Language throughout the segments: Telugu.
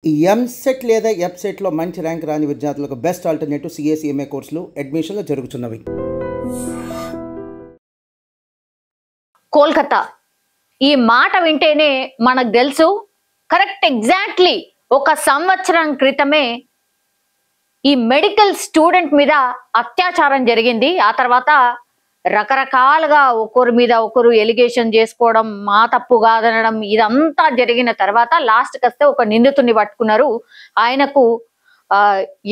ఈ ఎంసెట్ లేదా ఎఫ్సెట్లో మంచి ర్యాంక్ రాని విద్యార్థులకు బెస్ట్ ఆల్టర్నేటివ్ సిఏ కోర్సులు అడ్మిషన్లు జరుగుతున్నవి. కోల్కతా ఈ మాట వింటేనే మనకు తెలుసు కరెక్ట్ ఎగ్జాక్ట్లీ ఒక సంవత్సరం క్రితమే ఈ మెడికల్ స్టూడెంట్ మీద అత్యాచారం జరిగింది. ఆ తర్వాత రకరకాలుగా ఒకరి మీద ఒకరు ఎలిగేషన్ చేసుకోవడం, మా తప్పు కాదనడం, ఇదంతా జరిగిన తర్వాత లాస్ట్కి వస్తే ఒక నిందితుడిని పట్టుకున్నారు. ఆయనకు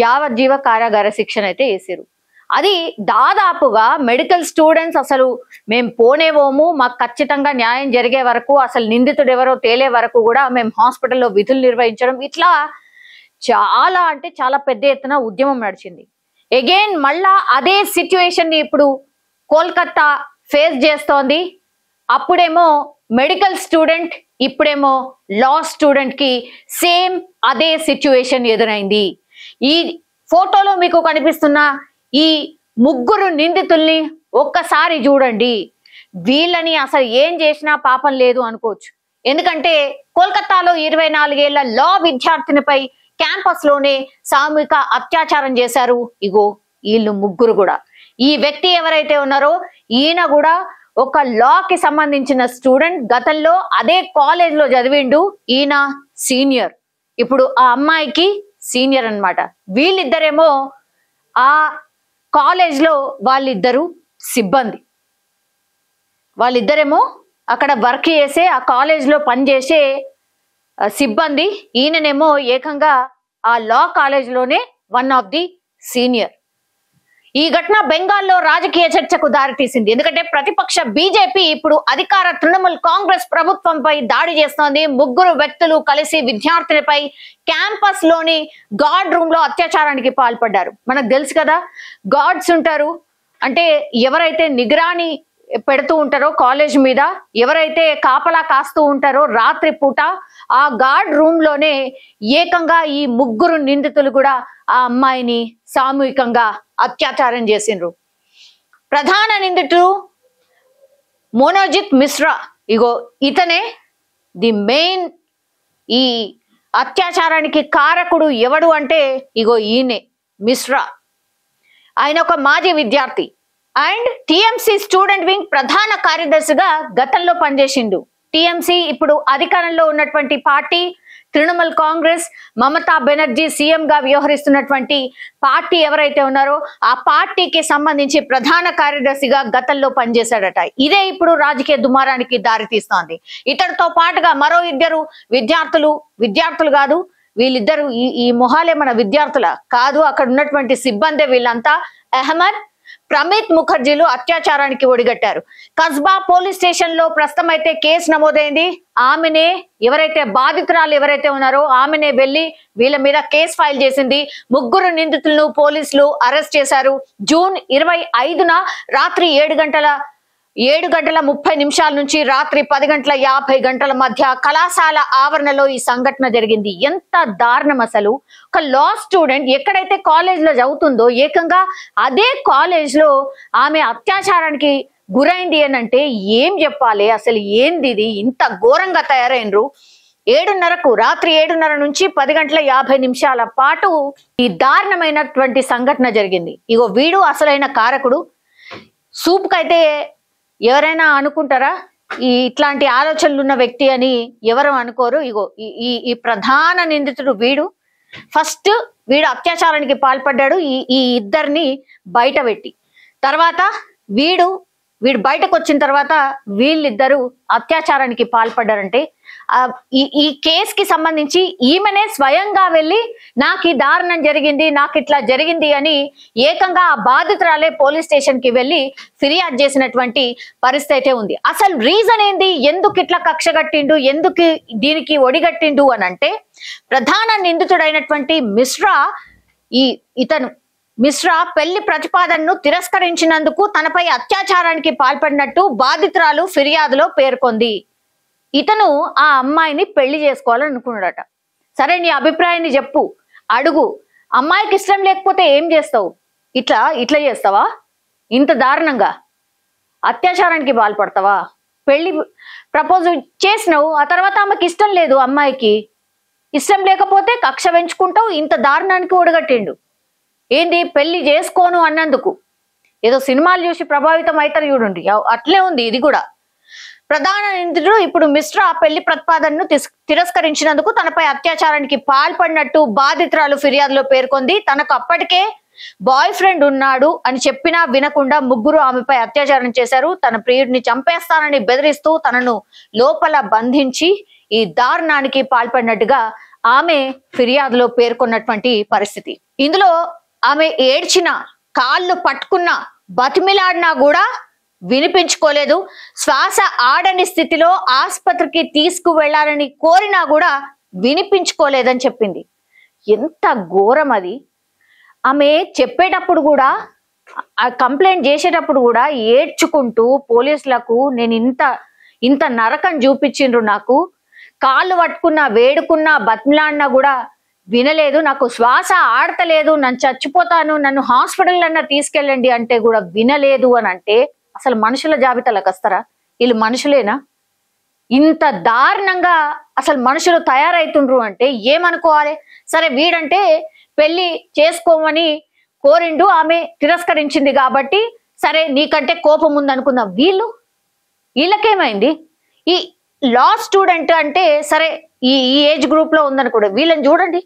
యావజ్జీవ కారాగార శిక్షణ అయితే వేసారు. అది దాదాపుగా మెడికల్ స్టూడెంట్స్ అసలు మేము పోనేవోము, మాకు ఖచ్చితంగా న్యాయం జరిగే వరకు, అసలు నిందితుడు ఎవరో తేలే వరకు కూడా మేము హాస్పిటల్లో విధులు నిర్వహించడం, ఇట్లా చాలా అంటే చాలా పెద్ద ఎత్తున ఉద్యమం నడిచింది. అగైన్ మళ్ళా అదే సిచ్యువేషన్ ని ఇప్పుడు కోల్కతా ఫేస్ చేస్తోంది. అప్పుడేమో మెడికల్ స్టూడెంట్, ఇప్పుడేమో లా స్టూడెంట్ కి సేమ్ అదే సిచ్యువేషన్ ఎదురైంది. ఈ ఫోటోలో మీకు కనిపిస్తున్న ఈ ముగ్గురు నిందితుల్ని ఒక్కసారి చూడండి. వీళ్ళని అసలు ఏం చేసినా పాపం లేదు అనుకోవచ్చు. ఎందుకంటే కోల్కతాలో 24 ఏళ్ల లా విద్యార్థినిపై క్యాంపస్ లోనే సామూహిక అత్యాచారం చేశారు. ఇగో వీళ్ళు ముగ్గురు కూడా, ఈ వ్యక్తి ఎవరైతే ఉన్నారో ఈయన కూడా ఒక లాకి సంబంధించిన స్టూడెంట్, గతంలో అదే కాలేజ్ లో చదివిండు. ఈయన సీనియర్, ఇప్పుడు ఆ అమ్మాయికి సీనియర్ అన్నమాట. వీళ్ళిద్దరేమో ఆ కాలేజ్ లో వాళ్ళిద్దరు సిబ్బంది, వాళ్ళిద్దరేమో అక్కడ వర్క్ చేసే ఆ కాలేజ్ లో పనిచేసే సిబ్బంది. ఈయననేమో ఏకంగా ఆ లా కాలేజ్ లోనే వన్ ఆఫ్ ది సీనియర్. ఈ ఘటన బెంగాల్లో రాజకీయ చర్చకు దారితీసింది. ఎందుకంటే ప్రతిపక్ష బీజేపీ ఇప్పుడు అధికార తృణమూల్ కాంగ్రెస్ ప్రభుత్వంపై దాడి చేస్తోంది. ముగ్గురు వ్యక్తులు కలిసి విద్యార్థినిపై క్యాంపస్ లోని గార్డ్ రూమ్ లో అత్యాచారానికి పాల్పడ్డారు. మనకు తెలుసు కదా, గార్డ్స్ ఉంటారు అంటే ఎవరైతే నిగరాని పెడుతూ ఉంటారో కాలేజ్ మీద, ఎవరైతే కాపలా కాస్తూ ఉంటారో రాత్రి పూట, ఆ గార్డ్ రూమ్ లోనే ఏకంగా ఈ ముగ్గురు నిందితులు కూడా ఆ అమ్మాయిని సామూహికంగా అత్యాచారం చేసిండ్రు. ప్రధాన నిందితుడు మోనోజిత్ మిశ్రా, ఇగో ఇతనే ది మెయిన్. ఈ అత్యాచారానికి కారకుడు ఎవడు అంటే ఇగో ఈయనే మిశ్రా. ఆయన ఒక మాజీ విద్యార్థి అండ్ టిఎంసి స్టూడెంట్ వింగ్ ప్రధాన కార్యదర్శిగా గతంలో పనిచేసిండు. టిఎంసి ఇప్పుడు అధికారంలో ఉన్నటువంటి పార్టీ తృణమూల్ కాంగ్రెస్, మమతా బెనర్జీ సీఎం గా వ్యవహరిస్తున్నటువంటి పార్టీ ఎవరైతే ఉన్నారో ఆ పార్టీకి సంబంధించి ప్రధాన కార్యదర్శిగా గతంలో పనిచేశాడట. ఇదే ఇప్పుడు రాజకీయ దుమారానికి దారితీస్తోంది. ఇతడితో పాటుగా మరో ఇద్దరు విద్యార్థులు కాదు, వీళ్ళిద్దరు ఈ మొహాలే మన విద్యార్థుల కాదు, అక్కడ ఉన్నటువంటి సిబ్బంది. వీళ్ళంతా అహ్మద్, ప్రమిత్ ముఖర్జీలు అత్యాచారానికి ఒడిగట్టారు. కస్బా పోలీస్ స్టేషన్ లో ప్రస్తుతం అయితే కేసు నమోదైంది. ఆమెనే ఎవరైతే బాధితురాలు ఎవరైతే ఉన్నారో ఆమెనే వెళ్లి వీళ్ళ మీద కేసు ఫైల్ చేసింది. ముగ్గురు నిందితులను పోలీసులు అరెస్ట్ చేశారు. జూన్ 25న రాత్రి 7:30 నుంచి రాత్రి 10:50 మధ్య కళాశాల ఆవరణలో ఈ సంఘటన జరిగింది. ఎంత దారుణం అసలు! ఒక లా స్టూడెంట్ ఎక్కడైతే కాలేజ్ లో చదువుతుందో ఏకంగా అదే కాలేజ్ లో ఆమె అత్యాచారానికి గురైంది అని అంటే ఏం చెప్పాలి? అసలు ఏంది ఇది? ఇంత ఘోరంగా తయారైనరు. రాత్రి 7:30 నుంచి 10:50 పాటు ఈ దారుణమైనటువంటి సంఘటన జరిగింది. ఇగో వీడు అసలైన కారకుడు. సూప్ కైతే ఎవరైనా అనుకుంటారా ఇట్లాంటి ఆలోచనలు ఉన్న వ్యక్తి అని? ఎవరు అనుకోరు. ఇగో ఈ ప్రధాన నిందితుడు వీడు. ఫస్ట్ వీడు అత్యాచారానికి పాల్పడ్డాడు ఈ ఇద్దరిని బయట పెట్టి. తర్వాత వీడు బయటకు వచ్చిన తర్వాత వీళ్ళిద్దరూ అత్యాచారానికి పాల్పడ్డారంటే ఈ కేసుకి సంబంధించి ఈమెనే స్వయంగా వెళ్ళి నాకు ఈ దారుణం జరిగింది, నాకు ఇట్లా జరిగింది అని ఏకంగా ఆ బాధితురాలే పోలీస్ స్టేషన్ కి వెళ్ళి ఫిర్యాదు చేసినటువంటి పరిస్థితి ఉంది. అసలు రీజన్ ఏంది? ఎందుకు ఇట్లా కక్ష కట్టిండు, ఎందుకు దీనికి ఒడిగట్టిండు అని అంటే ప్రధాన నిందితుడైనటువంటి మిశ్రా పెళ్లి ప్రతిపాదనను తిరస్కరించినందుకు తనపై అత్యాచారానికి పాల్పడినట్టు బాధితురాలు ఫిర్యాదులో పేర్కొంది. ఇతను ఆ అమ్మాయిని పెళ్లి చేసుకోవాలని అనుకున్నాడట. సరే నీ అభిప్రాయాన్ని చెప్పు, అడుగు. అమ్మాయికి ఇష్టం లేకపోతే ఏం చేస్తావు? ఇట్లా చేస్తావా? ఇంత దారుణంగా అత్యాచారానికి పాల్పడతావా? పెళ్లి ప్రపోజ్ చేసినావు, ఆ తర్వాత ఆమెకి ఇష్టం లేదు అమ్మాయికి, ఇష్టం లేకపోతే కక్ష పెంచుకుంటావు, ఇంత దారుణానికి ఒడగట్టిండు. ఏంది పెళ్లి చేసుకోను అన్నందుకు. ఏదో సినిమాలు చూసి ప్రభావితం అవుతారు చూడండి, అట్లే ఉంది ఇది కూడా. ప్రధాన నిందితుడు ఇప్పుడు మిశ్రా పెళ్లి ప్రతిపాదనను తిరస్కరించినందుకు తనపై అత్యాచారానికి పాల్పడినట్టు బాధితురాలు ఫిర్యాదులో పేర్కొంది. తనకు అప్పటికే బాయ్ ఫ్రెండ్ ఉన్నాడు అని చెప్పినా వినకుండా ముగ్గురు ఆమెపై అత్యాచారం చేశారు. తన ప్రియుడిని చంపేస్తానని బెదిరిస్తూ తనను లోపల బంధించి ఈ దారుణానికి పాల్పడినట్టుగా ఆమె ఫిర్యాదులో పేర్కొన్నటువంటి పరిస్థితి. ఇందులో ఆమె ఏడ్చిన, కాళ్ళు పట్టుకున్నా, బతిమిలాడినా కూడా వినిపించుకోలేదు. శ్వాస ఆడని స్థితిలో ఆసుపత్రికి తీసుకువెళ్లాలని కోరినా కూడా వినిపించుకోలేదని చెప్పింది. ఎంత ఘోరం అది. ఆమె చెప్పేటప్పుడు కూడా, ఆ కంప్లైంట్ చేసేటప్పుడు కూడా ఏడ్చుకుంటూ పోలీసులకు నేను ఇంత నరకం చూపించిండ్రు, నాకు కాళ్ళు పట్టుకున్నా, వేడుకున్నా, బతిమిలాడినా కూడా వినలేదు, నాకు శ్వాస ఆడతలేదు, నన్ను చచ్చిపోతాను, నన్ను హాస్పిటల్ అన్నా తీసుకెళ్ళండి అంటే కూడా వినలేదు అని అంటే అసలు మనుషుల జాబితాలకు వస్తారా? వీళ్ళు మనుషులేనా? ఇంత దారుణంగా అసలు మనుషులు తయారైతుండ్రు అంటే ఏమనుకోవాలి? సరే, వీడంటే పెళ్లి చేసుకోమని కోరిండు, ఆమె తిరస్కరించింది కాబట్టి సరే నీకంటే కోపం ఉందనుకుందాం. వీళ్ళకేమైంది? ఈ లా స్టూడెంట్ అంటే సరే ఈ ఏజ్ గ్రూప్ లో ఉందనుకోండి, వీళ్ళని చూడండి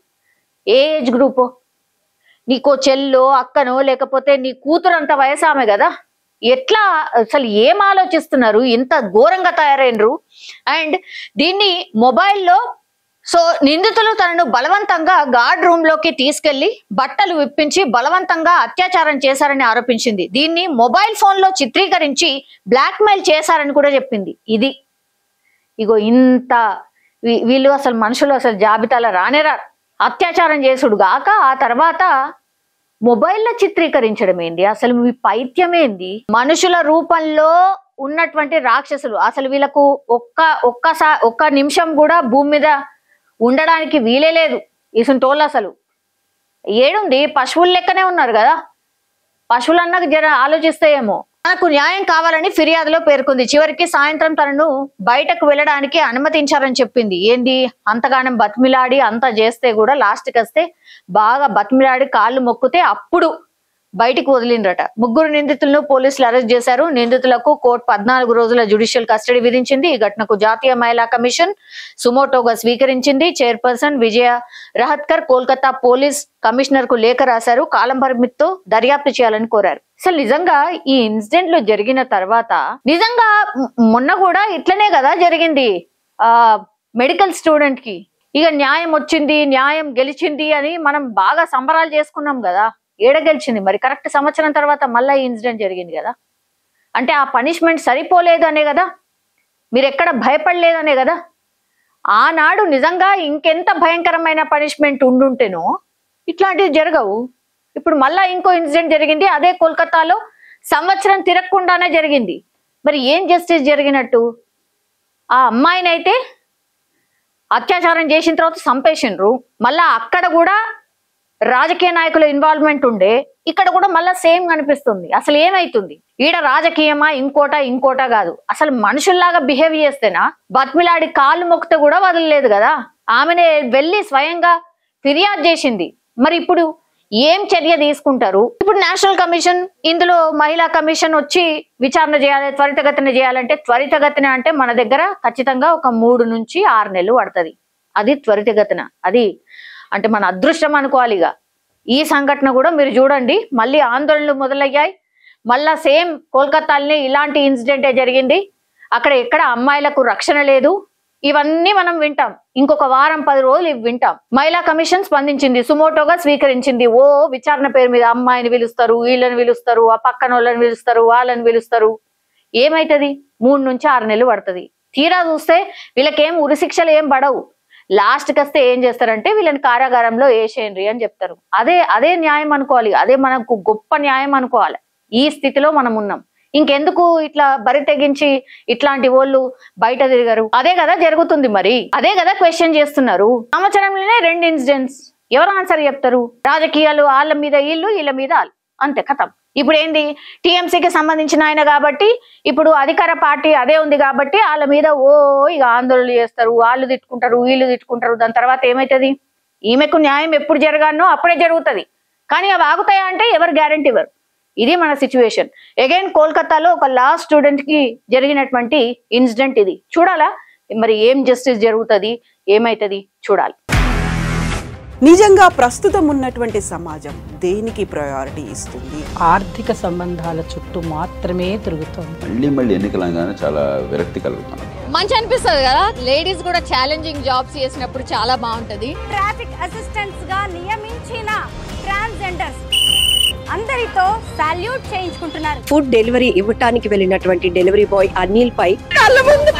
ఏ ఏజ్ గ్రూపో. నీకో చెల్లో, అక్కనో, లేకపోతే నీ కూతురు అంత వయసు ఆమె కదా. ఎట్లా అసలు ఏం ఆలోచిస్తున్నారు? ఇంత ఘోరంగా తయారైనరు. అండ్ దీన్ని మొబైల్లో నిందితులు తనను బలవంతంగా గార్డ్ రూమ్ లోకి తీసుకెళ్లి బట్టలు విప్పించి బలవంతంగా అత్యాచారం చేశారని ఆరోపించింది. దీన్ని మొబైల్ ఫోన్ లో చిత్రీకరించి బ్లాక్ మెయిల్ చేశారని కూడా చెప్పింది. ఇది ఇగో ఇంత వీళ్ళు అసలు మనుషులు అసలు జాబితాలో రానేరారు. అత్యాచారం చేసుడు గాక ఆ తర్వాత మొబైల్లో చిత్రీకరించడం ఏంది? అసలు మీ పైత్యం ఏంది? మనుషుల రూపంలో ఉన్నటువంటి రాక్షసులు. అసలు వీళ్ళకు ఒక్క నిమిషం కూడా భూమి మీద ఉండడానికి వీలే లేదు. ఇసుంటోళ్ళు అసలు ఏడుంది? పశువుల లెక్కనే ఉన్నారు కదా. పశువులన్నాక జర ఆలోచిస్తాయేమో. తనకు న్యాయం కావాలని ఫిర్యాదులో పేర్కొంది. చివరికి సాయంత్రం తనను బయటకు వెళ్ళడానికి అనుమతించారని చెప్పింది. ఏంది అంతగానం బతిమిలాడి అంతా చేస్తే కూడా లాస్ట్కి వస్తే బాగా బతిమిలాడి కాళ్ళు మొక్కితే అప్పుడు బయటికి వదిలిండ్రట. ముగ్గురు నిందితులను పోలీసులు అరెస్ట్ చేశారు. నిందితులకు కోర్టు 14 రోజుల జ్యుడిషియల్ కస్టడీ విధించింది. ఈ ఘటనకు జాతీయ మహిళా కమిషన్ సుమోటోగా స్వీకరించింది. చైర్పర్సన్ విజయ రహత్కర్ కోల్కతా పోలీస్ కమిషనర్ కు లేఖ రాశారు. కాలం పరిమితితో దర్యాప్తు చేయాలని కోరారు. అసలు నిజంగా ఈ ఇన్సిడెంట్ లో జరిగిన తర్వాత నిజంగా మొన్న కూడా ఇట్లనే కదా జరిగింది మెడికల్ స్టూడెంట్ కి. ఇక న్యాయం వచ్చింది, న్యాయం గెలిచింది అని మనం బాగా సంబరాలు చేసుకున్నాం కదా. ఏడ గెలిచింది మరి? కరెక్ట్ సంవత్సరం తర్వాత మళ్ళీ ఈ ఇన్సిడెంట్ జరిగింది కదా. అంటే ఆ పనిష్మెంట్ సరిపోలేదు అనే కదా, మీరు ఎక్కడ భయపడలేదనే కదా. ఆనాడు నిజంగా ఇంకెంత భయంకరమైన పనిష్మెంట్ ఉండుంటేనో ఇట్లాంటివి జరగవు. ఇప్పుడు మళ్ళా ఇంకో ఇన్సిడెంట్ జరిగింది, అదే కోల్కతాలో సంవత్సరం తిరగకుండానే జరిగింది. మరి ఏం జస్టిస్ జరిగినట్టు? ఆ అమ్మాయినైతే అత్యాచారం చేసిన తర్వాత చంపేసిండ్రు. మళ్ళా అక్కడ కూడా రాజకీయ నాయకుల ఇన్వాల్వ్మెంట్ ఉండే, ఇక్కడ కూడా మళ్ళా సేమ్ కనిపిస్తుంది. అసలు ఏమైతుంది? ఈడ రాజకీయమా ఇంకోటా కాదు. అసలు మనుషుల్లాగా బిహేవ్ చేస్తేనా? బతిమిలాడి కాళ్ళు మొక్కితే కూడా వదలలేదు కదా. ఆమెనే వెళ్ళి స్వయంగా ఫిర్యాదు చేసింది. మరి ఇప్పుడు ఏం చర్య తీసుకుంటారు? ఇప్పుడు నేషనల్ కమిషన్, ఇందులో మహిళా కమిషన్ వచ్చి విచారణ చేయాలి, త్వరితగతిన చేయాలంటే త్వరితగతిన అంటే మన దగ్గర ఖచ్చితంగా ఒక 3 నుంచి 6 నెలలు పడుతుంది. అది త్వరితగతిన, అది అంటే మన అదృష్టం అనుకోవాలి. ఇక ఈ సంఘటన కూడా మీరు చూడండి, మళ్ళీ ఆందోళనలు మొదలయ్యాయి. మళ్ళా సేమ్ కోల్కతాలోనే ఇలాంటి ఇన్సిడెంటే జరిగింది. అక్కడ ఎక్కడ అమ్మాయిలకు రక్షణ లేదు. ఇవన్నీ మనం వింటాం. ఇంకొక వారం 10 రోజులు ఇవి వింటాం. మహిళా కమిషన్ స్పందించింది, సుమోటోగా స్వీకరించింది. విచారణ పేరు మీద అమ్మాయిని పిలుస్తారు, వీళ్ళని పిలుస్తారు, ఆ పక్కన వాళ్ళని పిలుస్తారు, వాళ్ళని పిలుస్తారు. ఏమైతుంది? 3 నుంచి 6 నెలలు పడుతుంది. తీరా చూస్తే వీళ్ళకేం ఉరిశిక్షలు ఏం పడవు. లాస్ట్కి వస్తే ఏం చేస్తారంటే వీళ్ళని కారాగారంలో వేసేయండి అని చెప్తారు. అదే న్యాయం అనుకోవాలి. అదే మనకు గొప్ప న్యాయం అనుకోవాలి. ఈ స్థితిలో మనం ఉన్నాం. ఇంకెందుకు ఇట్లా బరి తెగించి ఇట్లాంటి వాళ్ళు బయట తిరిగారు? అదే కదా జరుగుతుంది. మరి అదే కదా క్వశ్చన్ చేస్తున్నారు. సంవత్సరంలోనే 2 ఇన్సిడెంట్స్. ఎవరు ఆన్సర్ చెప్తారు? రాజకీయాలు వాళ్ళ మీద వీళ్ళ మీద అంతే కథం. ఇప్పుడు ఏంది, టీఎంసీకి సంబంధించిన ఆయన కాబట్టి ఇప్పుడు అధికార పార్టీ అదే ఉంది కాబట్టి వాళ్ళ మీద ఇక ఆందోళనలు చేస్తారు, వాళ్ళు తిట్టుకుంటారు, వీళ్ళు తిట్టుకుంటారు. దాని తర్వాత ఏమవుతుంది, ఈమెకు న్యాయం ఎప్పుడు జరగానో అప్పుడే జరుగుతుంది. కానీ అవి ఆగుతాయా అంటే ఎవరు గ్యారంటీ ఇవ్వరు. ఇది మన సిచ్యువేషన్. అగైన్ కోల్కతాలో ఒక లా స్టూడెంట్ కి జరిగినటువంటి ఇన్సిడెంట్ ఇది. చూడాలా మరి ఏం జస్టిస్ జరుగుతుంది, ఏమైతుంది చూడాలి. నిజంగా ప్రస్తుతం ఉన్నటువంటి సమాజం దేనికి ప్రయారిటీ ఇస్తుంది? ఆర్థిక సంబంధాల చుట్టూ మాత్రమే తిరుగుతుంది. మళ్ళీ ఎన్నికలంగానే చాలా విరక్తి కలుగుతాను. మంచి అనిపిస్తుంది కదా, లేడీస్ కూడా ఛాలెంజింగ్ జాబ్స్ చేసినప్పుడు చాలా బాగుంటది. ట్రాఫిక్ అసిస్టెంట్స్ గా నియమించిన ట్రాన్స్జెండర్స్ అందరితో సాల్యూట్ చేయించుకుంటున్నారు. ఫుడ్ డెలివరీ ఇవ్వటానికి వెళ్ళినటువంటి డెలివరీ బాయ్ అనిల్ పై కళ్ళ ముందు